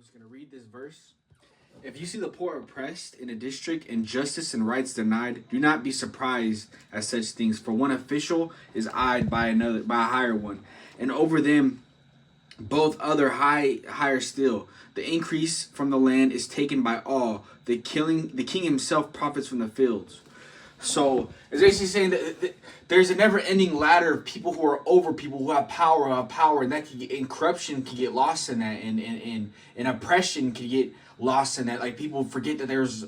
I'm just going to read this verse. If you see the poor oppressed in a district and justice and rights denied, do not be surprised at such things. For one official is eyed by a higher one, and over them both higher still. The increase from the land is taken by all. The king himself profits from the fields. So it's basically saying that there's a never-ending ladder of people who are over people who have power, and that can get, and corruption can get lost in that, and oppression can get lost in that. Like, people forget that there's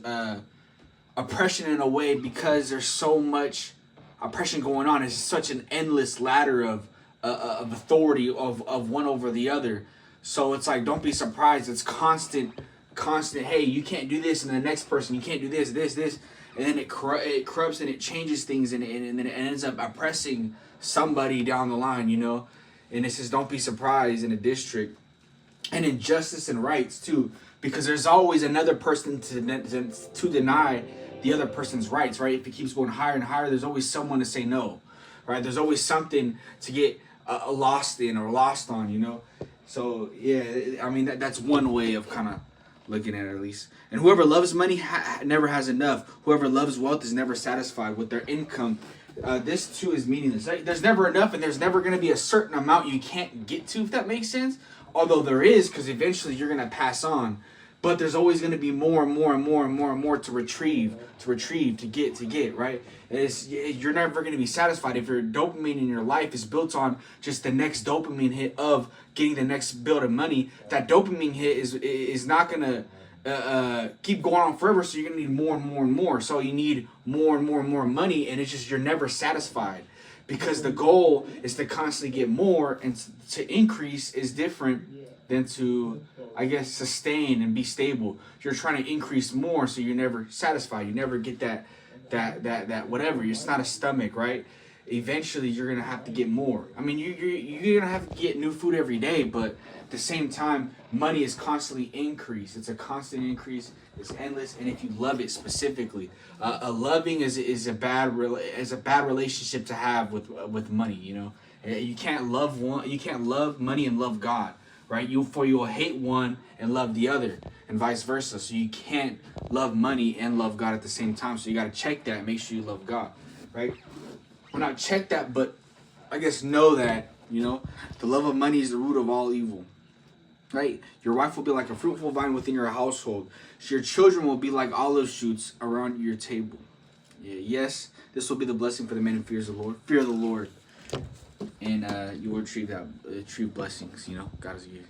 oppression in a way because there's so much oppression going on. It's such an endless ladder of authority of one over the other. So it's like, don't be surprised. It's constant. Hey, you can't do this, and the next person, you can't do this, and then it corrupts and it changes things, and then it ends up oppressing somebody down the line, you know. And it says, don't be surprised in a district, and in justice and rights too, because there's always another person to deny the other person's rights, right? If it keeps going higher and higher, there's always someone to say no, right? There's always something to get lost in or lost on, you know. So yeah, I mean that's one way of kind of looking at it, at least. And whoever loves money never has enough. Whoever loves wealth is never satisfied with their income. This too is meaningless. There's never enough, and there's never going to be a certain amount you can't get to, if that makes sense. Although there is, because eventually you're going to pass on. But there's always going to be more and more and more and more and more to retrieve, to get, right? You're never going to be satisfied if your dopamine in your life is built on just the next dopamine hit of getting the next build of money. That dopamine hit is not going to keep going on forever, so you're going to need more and more and more. So you need more and more and more money, and it's just you're never satisfied. Because the goal is to constantly get more, and to increase is different than to, I guess, sustain and be stable. You're trying to increase more, so you're never satisfied. You never get that whatever. It's not a stomach, right? Eventually, you're gonna have to get more. I mean, you're gonna have to get new food every day, but at the same time, money is constantly increase. It's a constant increase. It's endless, and if you love it specifically, loving is a bad relationship to have with money. You know, you can't love money and love God. Right? You will hate one and love the other, and vice versa. So you can't love money and love God at the same time. So you got to check that. Make sure you love God, right? Well, not check that, but I guess know that, you know, the love of money is the root of all evil, right? Your wife will be like a fruitful vine within your household. So your children will be like olive shoots around your table. Yeah, yes, this will be the blessing for the man who fears the Lord. Fear the Lord, and you will retrieve blessings. You know, God is good.